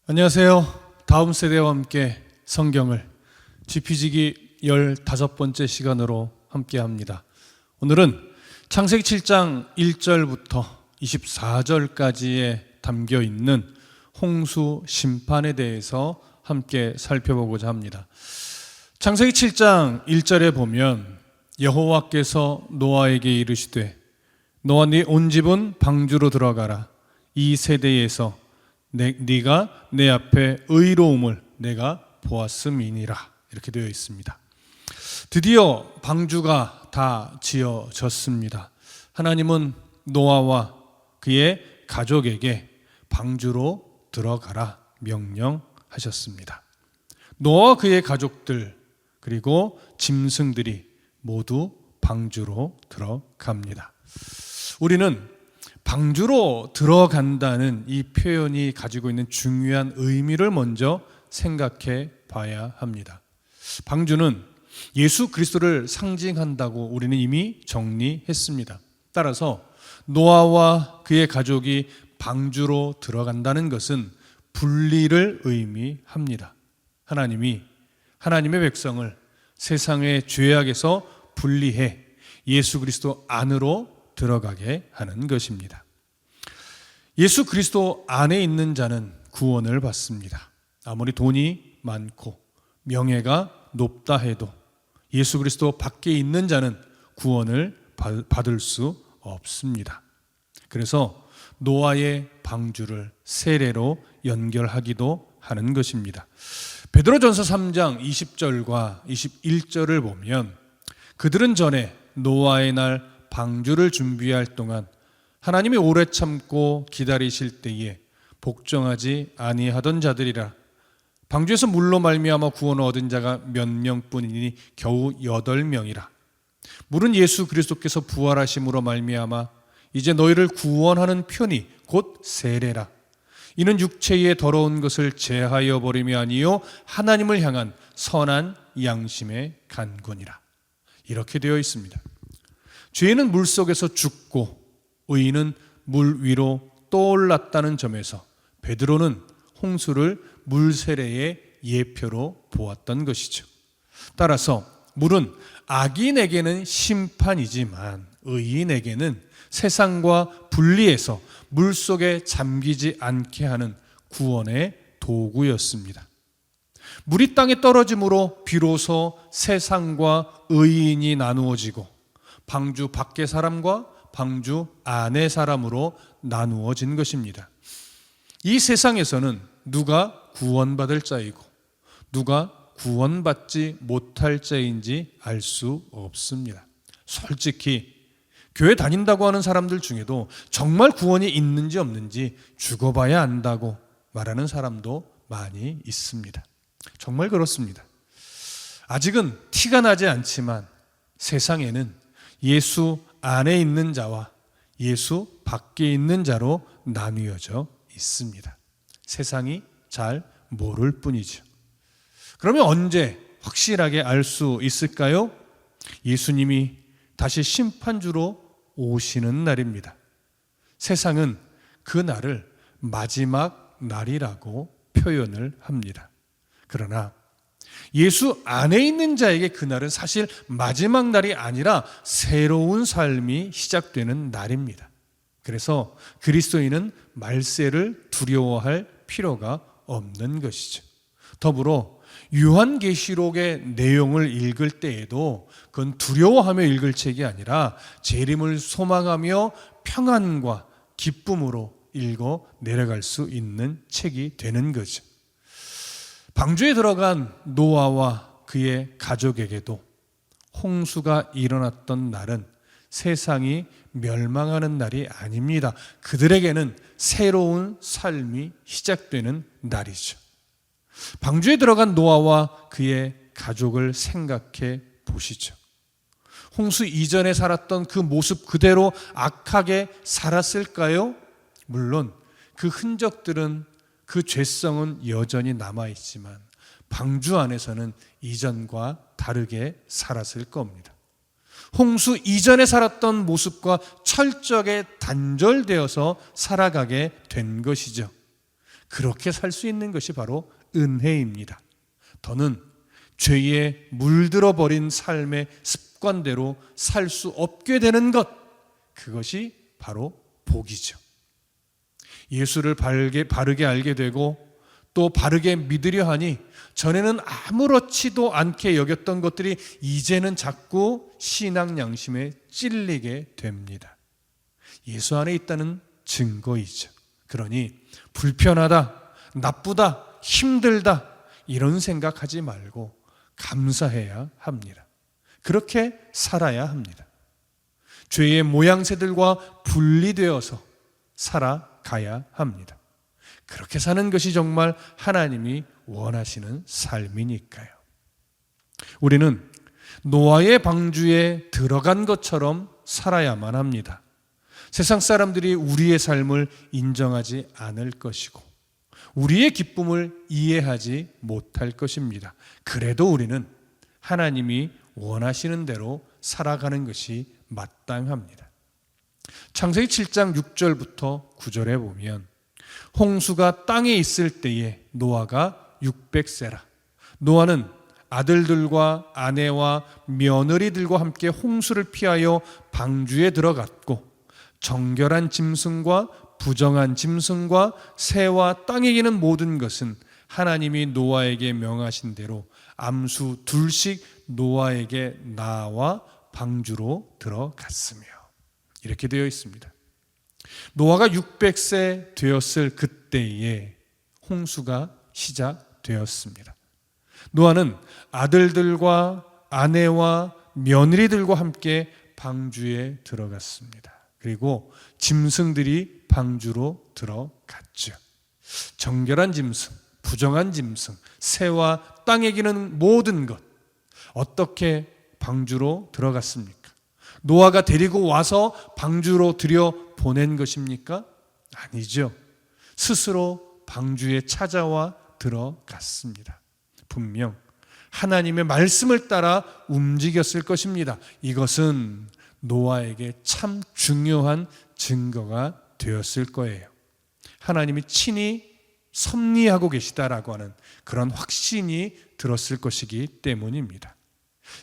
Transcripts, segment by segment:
안녕하세요. 다음 세대와 함께 성경을 짚이지기 15번째 시간으로 함께 합니다. 오늘은 창세기 7장 1절부터 24절까지에 담겨 있는 홍수 심판에 대해서 함께 살펴보고자 합니다. 창세기 7장 1절에 보면 여호와께서 노아에게 이르시되 너와 네 온 집은 방주로 들어가라. 이 세대에서 네가 내 앞에 의로움을 내가 보았음이니라. 이렇게 되어 있습니다. 드디어 방주가 다 지어졌습니다. 하나님은 노아와 그의 가족에게 방주로 들어가라 명령하셨습니다. 노아와 그의 가족들 그리고 짐승들이 모두 방주로 들어갑니다. 우리는 방주로 들어간다는 이 표현이 가지고 있는 중요한 의미를 먼저 생각해 봐야 합니다. 방주는 예수 그리스도를 상징한다고 우리는 이미 정리했습니다. 따라서 노아와 그의 가족이 방주로 들어간다는 것은 분리를 의미합니다. 하나님이 하나님의 백성을 세상의 죄악에서 분리해 예수 그리스도 안으로 들어가게 하는 것입니다. 예수 그리스도 안에 있는 자는 구원을 받습니다. 아무리 돈이 많고 명예가 높다 해도 예수 그리스도 밖에 있는 자는 구원을 받을 수 없습니다. 그래서 노아의 방주를 세례로 연결하기도 하는 것입니다. 베드로전서 3장 20절과 21절을 보면 그들은 전에 노아의 날 방주를 준비할 동안 하나님이 오래 참고 기다리실 때에 복종하지 아니하던 자들이라. 방주에서 물로 말미암아 구원을 얻은 자가 몇 명뿐이니 겨우 8명이라. 물은 예수 그리스도께서 부활하심으로 말미암아 이제 너희를 구원하는 편이 곧 세례라. 이는 육체의 더러운 것을 제하여 버림이 아니요 하나님을 향한 선한 양심의 간구니라. 이렇게 되어 있습니다. 죄인은 물속에서 죽고 의인은 물 위로 떠올랐다는 점에서 베드로는 홍수를 물세례의 예표로 보았던 것이죠. 따라서 물은 악인에게는 심판이지만 의인에게는 세상과 분리해서 물속에 잠기지 않게 하는 구원의 도구였습니다. 물이 땅에 떨어짐으로 비로소 세상과 의인이 나누어지고 방주 밖의 사람과 방주 안의 사람으로 나누어진 것입니다. 이 세상에서는 누가 구원받을 자이고 누가 구원받지 못할 자인지 알 수 없습니다. 솔직히 교회 다닌다고 하는 사람들 중에도 정말 구원이 있는지 없는지 죽어봐야 안다고 말하는 사람도 많이 있습니다. 정말 그렇습니다. 아직은 티가 나지 않지만 세상에는 예수 안에 있는 자와 예수 밖에 있는 자로 나뉘어져 있습니다. 세상이 잘 모를 뿐이죠. 그러면 언제 확실하게 알 수 있을까요? 예수님이 다시 심판주로 오시는 날입니다. 세상은 그 날을 마지막 날이라고 표현을 합니다. 그러나 예수 안에 있는 자에게 그날은 사실 마지막 날이 아니라 새로운 삶이 시작되는 날입니다. 그래서 그리스도인은 말세를 두려워할 필요가 없는 것이죠. 더불어 요한계시록의 내용을 읽을 때에도 그건 두려워하며 읽을 책이 아니라 재림을 소망하며 평안과 기쁨으로 읽어 내려갈 수 있는 책이 되는 거죠. 방주에 들어간 노아와 그의 가족에게도 홍수가 일어났던 날은 세상이 멸망하는 날이 아닙니다. 그들에게는 새로운 삶이 시작되는 날이죠. 방주에 들어간 노아와 그의 가족을 생각해 보시죠. 홍수 이전에 살았던 그 모습 그대로 악하게 살았을까요? 물론 그 흔적들은 그 죄성은 여전히 남아있지만 방주 안에서는 이전과 다르게 살았을 겁니다. 홍수 이전에 살았던 모습과 철저하게 단절되어서 살아가게 된 것이죠. 그렇게 살 수 있는 것이 바로 은혜입니다. 더는 죄에 물들어 버린 삶의 습관대로 살 수 없게 되는 것, 그것이 바로 복이죠. 예수를 바르게 알게 되고 또 바르게 믿으려 하니 전에는 아무렇지도 않게 여겼던 것들이 이제는 자꾸 신앙 양심에 찔리게 됩니다. 예수 안에 있다는 증거이죠. 그러니 불편하다, 나쁘다, 힘들다 이런 생각하지 말고 감사해야 합니다. 그렇게 살아야 합니다. 죄의 모양새들과 분리되어서 살아가야 합니다. 그렇게 사는 것이 정말 하나님이 원하시는 삶이니까요. 우리는 노아의 방주에 들어간 것처럼 살아야만 합니다. 세상 사람들이 우리의 삶을 인정하지 않을 것이고 우리의 기쁨을 이해하지 못할 것입니다. 그래도 우리는 하나님이 원하시는 대로 살아가는 것이 마땅합니다. 창세기 7장 6절부터 9절에 보면 홍수가 땅에 있을 때에 노아가 600세라. 노아는 아들들과 아내와 며느리들과 함께 홍수를 피하여 방주에 들어갔고 정결한 짐승과 부정한 짐승과 새와 땅에 기는 모든 것은 하나님이 노아에게 명하신 대로 암수 둘씩 노아에게 나와 방주로 들어갔으며 이렇게 되어 있습니다. 노아가 600세 되었을 그때에 홍수가 시작되었습니다. 노아는 아들들과 아내와 며느리들과 함께 방주에 들어갔습니다. 그리고 짐승들이 방주로 들어갔죠. 정결한 짐승, 부정한 짐승, 새와 땅에 기는 모든 것, 어떻게 방주로 들어갔습니까? 노아가 데리고 와서 방주로 들여보낸 것입니까? 아니죠. 스스로 방주에 찾아와 들어갔습니다. 분명 하나님의 말씀을 따라 움직였을 것입니다. 이것은 노아에게 참 중요한 증거가 되었을 거예요. 하나님이 친히 섭리하고 계시다라고 하는 그런 확신이 들었을 것이기 때문입니다.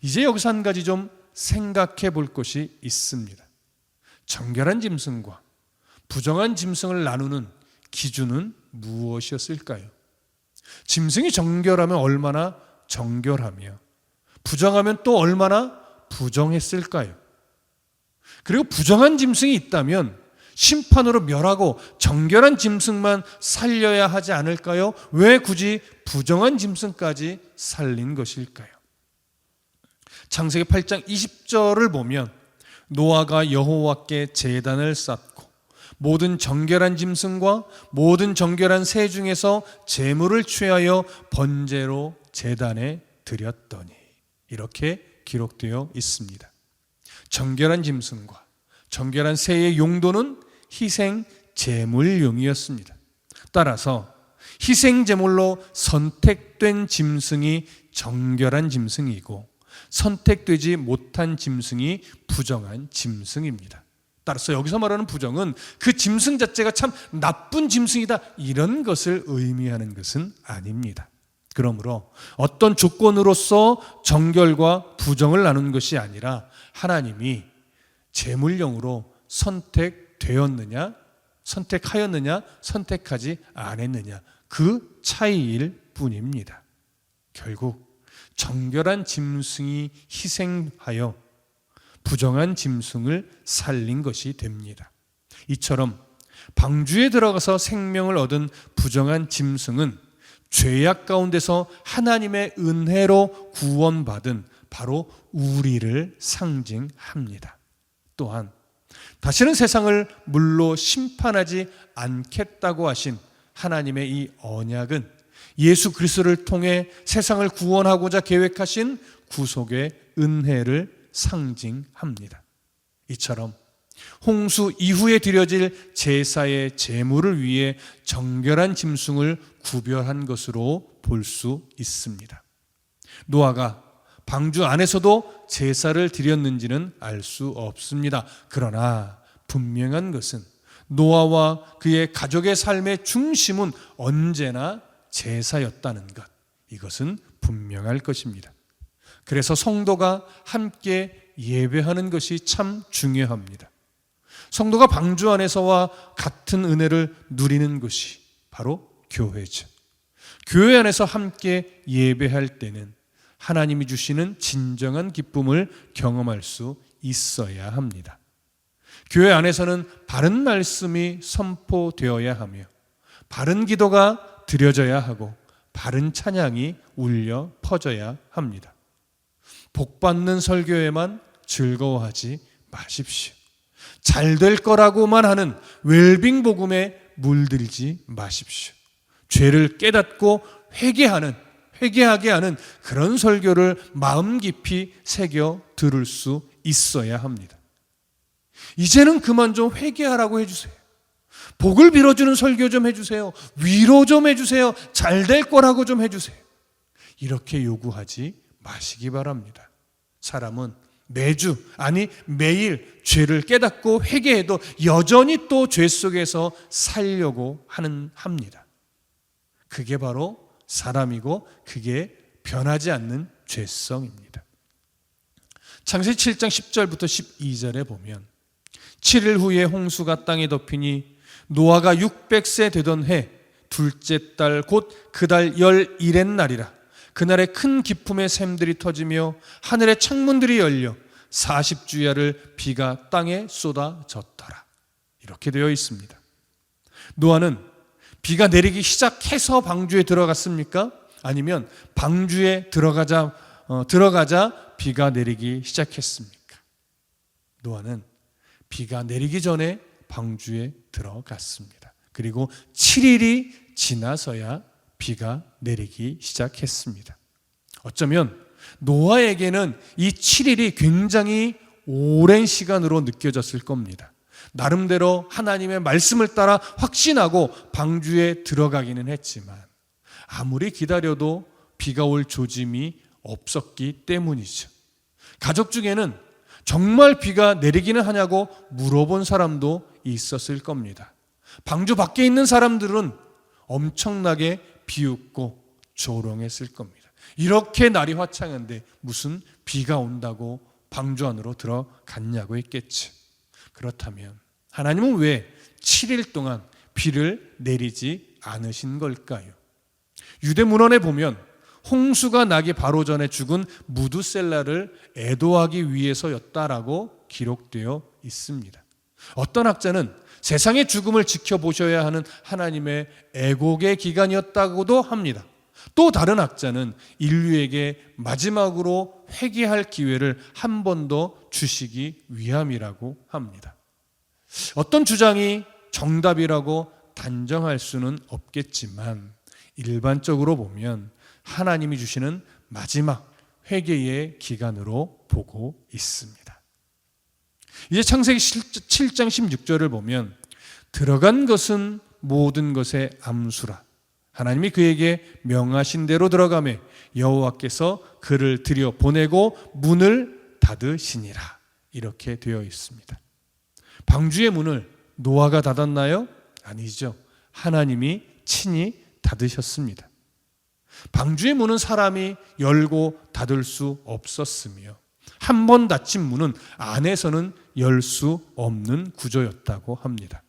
이제 여기서 한 가지 좀 생각해 볼 것이 있습니다. 정결한 짐승과 부정한 짐승을 나누는 기준은 무엇이었을까요? 짐승이 정결하면 얼마나 정결하며 부정하면 또 얼마나 부정했을까요? 그리고 부정한 짐승이 있다면 심판으로 멸하고 정결한 짐승만 살려야 하지 않을까요? 왜 굳이 부정한 짐승까지 살린 것일까요? 창세기 8장 20절을 보면 노아가 여호와께 제단을 쌓고 모든 정결한 짐승과 모든 정결한 새 중에서 제물을 취하여 번제로 제단에 드렸더니 이렇게 기록되어 있습니다. 정결한 짐승과 정결한 새의 용도는 희생 제물용이었습니다. 따라서 희생 제물로 선택된 짐승이 정결한 짐승이고 선택되지 못한 짐승이 부정한 짐승입니다. 따라서 여기서 말하는 부정은 그 짐승 자체가 참 나쁜 짐승이다 이런 것을 의미하는 것은 아닙니다. 그러므로 어떤 조건으로서 정결과 부정을 나눈 것이 아니라 하나님이 제물용으로 선택되었느냐, 선택하였느냐, 선택하지 않았느냐 그 차이일 뿐입니다. 결국 정결한 짐승이 희생하여 부정한 짐승을 살린 것이 됩니다. 이처럼 방주에 들어가서 생명을 얻은 부정한 짐승은 죄악 가운데서 하나님의 은혜로 구원받은 바로 우리를 상징합니다. 또한 다시는 세상을 물로 심판하지 않겠다고 하신 하나님의 이 언약은 예수 그리스도를 통해 세상을 구원하고자 계획하신 구속의 은혜를 상징합니다. 이처럼 홍수 이후에 드려질 제사의 제물을 위해 정결한 짐승을 구별한 것으로 볼 수 있습니다. 노아가 방주 안에서도 제사를 드렸는지는 알 수 없습니다. 그러나 분명한 것은 노아와 그의 가족의 삶의 중심은 언제나 제사였다는 것, 이것은 분명할 것입니다. 그래서 성도가 함께 예배하는 것이 참 중요합니다. 성도가 방주 안에서와 같은 은혜를 누리는 것이 바로 교회죠. 교회 안에서 함께 예배할 때는 하나님이 주시는 진정한 기쁨을 경험할 수 있어야 합니다. 교회 안에서는 바른 말씀이 선포되어야 하며 바른 기도가 드려져야 하고 바른 찬양이 울려 퍼져야 합니다. 복받는 설교에만 즐거워하지 마십시오. 잘 될 거라고만 하는 웰빙 복음에 물들지 마십시오. 죄를 깨닫고 회개하게 하는 그런 설교를 마음 깊이 새겨 들을 수 있어야 합니다. 이제는 그만 좀 회개하라고 해주세요. 복을 빌어주는 설교 좀 해주세요. 위로 좀 해주세요. 잘 될 거라고 좀 해주세요. 이렇게 요구하지 마시기 바랍니다. 사람은 매주, 아니 매일 죄를 깨닫고 회개해도 여전히 또 죄 속에서 살려고 합니다. 그게 바로 사람이고 그게 변하지 않는 죄성입니다. 창세기 7장 10절부터 12절에 보면 7일 후에 홍수가 땅에 덮이니 노아가 600세 되던 해 둘째 달 곧 그 달 11의 날이라. 그날에 큰 기품의 샘들이 터지며 하늘의 창문들이 열려 40주야를 비가 땅에 쏟아졌더라. 이렇게 되어 있습니다. 노아는 비가 내리기 시작해서 방주에 들어갔습니까? 아니면 방주에 들어가자 비가 내리기 시작했습니까? 노아는 비가 내리기 전에 방주에 들어갔습니다. 그리고 7일이 지나서야 비가 내리기 시작했습니다. 어쩌면 노아에게는 이 7일이 굉장히 오랜 시간으로 느껴졌을 겁니다. 나름대로 하나님의 말씀을 따라 확신하고 방주에 들어가기는 했지만 아무리 기다려도 비가 올 조짐이 없었기 때문이죠. 가족 중에는 정말 비가 내리기는 하냐고 물어본 사람도 있었을 겁니다. 방주 밖에 있는 사람들은 엄청나게 비웃고 조롱했을 겁니다. 이렇게 날이 화창한데 무슨 비가 온다고 방주 안으로 들어갔냐고 했겠죠. 그렇다면 하나님은 왜 7일 동안 비를 내리지 않으신 걸까요? 유대 문헌에 보면 홍수가 나기 바로 전에 죽은 무두셀라를 애도하기 위해서였다라고 기록되어 있습니다. 어떤 학자는 세상의 죽음을 지켜보셔야 하는 하나님의 애곡의 기간이었다고도 합니다. 또 다른 학자는 인류에게 마지막으로 회개할 기회를 한 번 더 주시기 위함이라고 합니다. 어떤 주장이 정답이라고 단정할 수는 없겠지만 일반적으로 보면 하나님이 주시는 마지막 회개의 기간으로 보고 있습니다. 이제 창세기 7장 16절을 보면 들어간 것은 모든 것의 암수라. 하나님이 그에게 명하신 대로 들어가매 여호와께서 그를 들여 보내고 문을 닫으시니라. 이렇게 되어 있습니다. 방주의 문을 노아가 닫았나요? 아니죠. 하나님이 친히 닫으셨습니다. 방주의 문은 사람이 열고 닫을 수 없었으며 한 번 닫힌 문은 안에서는 열 수 없는 구조였다고 합니다.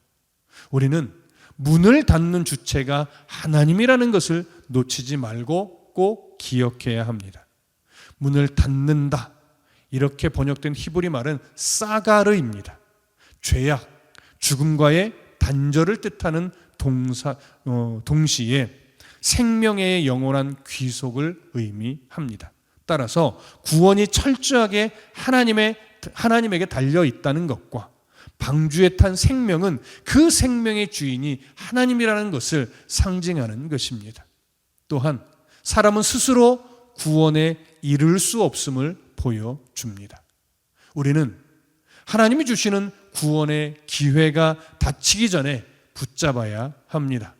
우리는 문을 닫는 주체가 하나님이라는 것을 놓치지 말고 꼭 기억해야 합니다. 문을 닫는다, 이렇게 번역된 히브리 말은 사가르입니다. 죄악, 죽음과의 단절을 뜻하는 동시에 생명의 영원한 귀속을 의미합니다. 따라서 구원이 철저하게 하나님에게 달려 있다는 것과 방주에 탄 생명은 그 생명의 주인이 하나님이라는 것을 상징하는 것입니다. 또한 사람은 스스로 구원에 이를 수 없음을 보여줍니다. 우리는 하나님이 주시는 구원의 기회가 닥치기 전에 붙잡아야 합니다.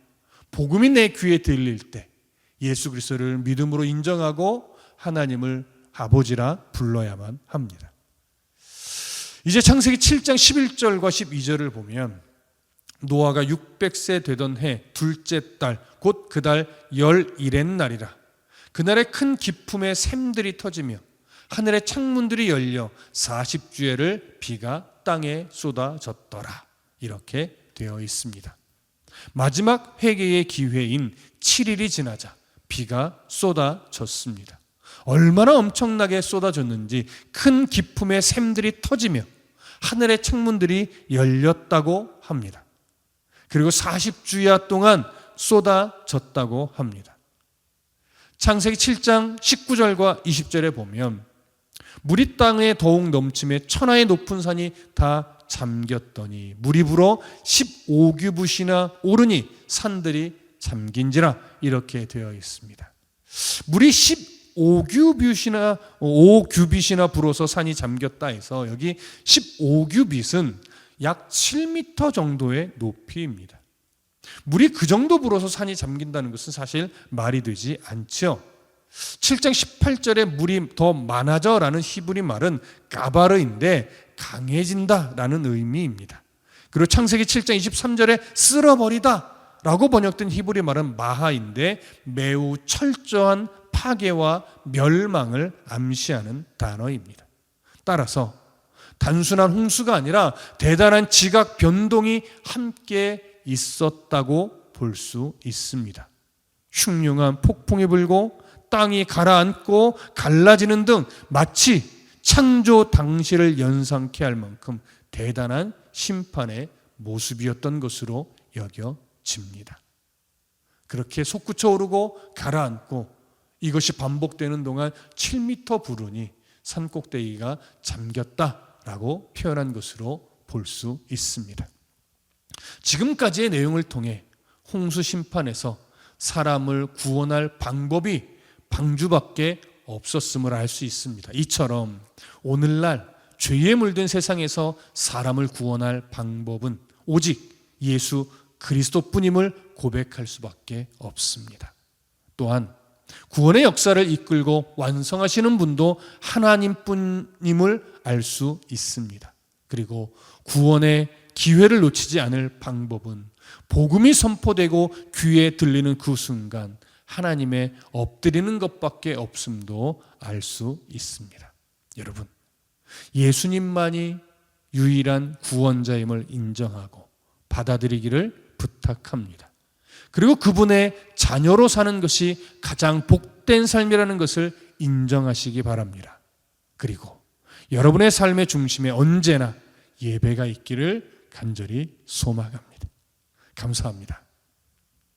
복음이 내 귀에 들릴 때 예수 그리스도를 믿음으로 인정하고 하나님을 아버지라 불러야만 합니다. 이제 창세기 7장 11절과 12절을 보면 노아가 600세 되던 해 둘째 달 곧 그 달 11의 날이라. 그날에 큰 기품의 샘들이 터지며 하늘의 창문들이 열려 40주야를 비가 땅에 쏟아졌더라. 이렇게 되어 있습니다. 마지막 회개의 기회인 7일이 지나자 비가 쏟아졌습니다. 얼마나 엄청나게 쏟아졌는지 큰 기품의 샘들이 터지며 하늘의 창문들이 열렸다고 합니다. 그리고 40주야 동안 쏟아졌다고 합니다. 창세기 7장 19절과 20절에 보면 물이 땅에 더욱 넘침에 천하의 높은 산이 다 잠겼더니 물이 불어 15규빗이나 오르니 산들이 잠긴지라. 이렇게 되어 있습니다. 물이 5규빗이나 불어서 산이 잠겼다 해서 여기 15규빗은 약 7m 정도의 높이입니다. 물이 그 정도 불어서 산이 잠긴다는 것은 사실 말이 되지 않죠. 7장 18절에 물이 더 많아져라는 히브리 말은 까바르인데 강해진다라는 의미입니다. 그리고 창세기 7장 23절에 쓸어버리다 라고 번역된 히브리 말은 마하인데 매우 철저한 파괴와 멸망을 암시하는 단어입니다. 따라서 단순한 홍수가 아니라 대단한 지각 변동이 함께 있었다고 볼 수 있습니다. 흉흉한 폭풍이 불고 땅이 가라앉고 갈라지는 등 마치 창조 당시를 연상케 할 만큼 대단한 심판의 모습이었던 것으로 여겨집니다. 그렇게 솟구쳐 오르고 가라앉고 이것이 반복되는 동안 7m 부르니 산꼭대기가 잠겼다라고 표현한 것으로 볼 수 있습니다. 지금까지의 내용을 통해 홍수 심판에서 사람을 구원할 방법이 방주밖에 없었음을 알 수 있습니다. 이처럼 오늘날 죄에 물든 세상에서 사람을 구원할 방법은 오직 예수 그리스도뿐임을 고백할 수밖에 없습니다. 또한 구원의 역사를 이끌고 완성하시는 분도 하나님뿐임을 알 수 있습니다. 그리고 구원의 기회를 놓치지 않을 방법은 복음이 선포되고 귀에 들리는 그 순간 하나님의 엎드리는 것밖에 없음도 알 수 있습니다. 여러분, 예수님만이 유일한 구원자임을 인정하고 받아들이기를 부탁합니다. 그리고 그분의 자녀로 사는 것이 가장 복된 삶이라는 것을 인정하시기 바랍니다. 그리고 여러분의 삶의 중심에 언제나 예배가 있기를 간절히 소망합니다. 감사합니다.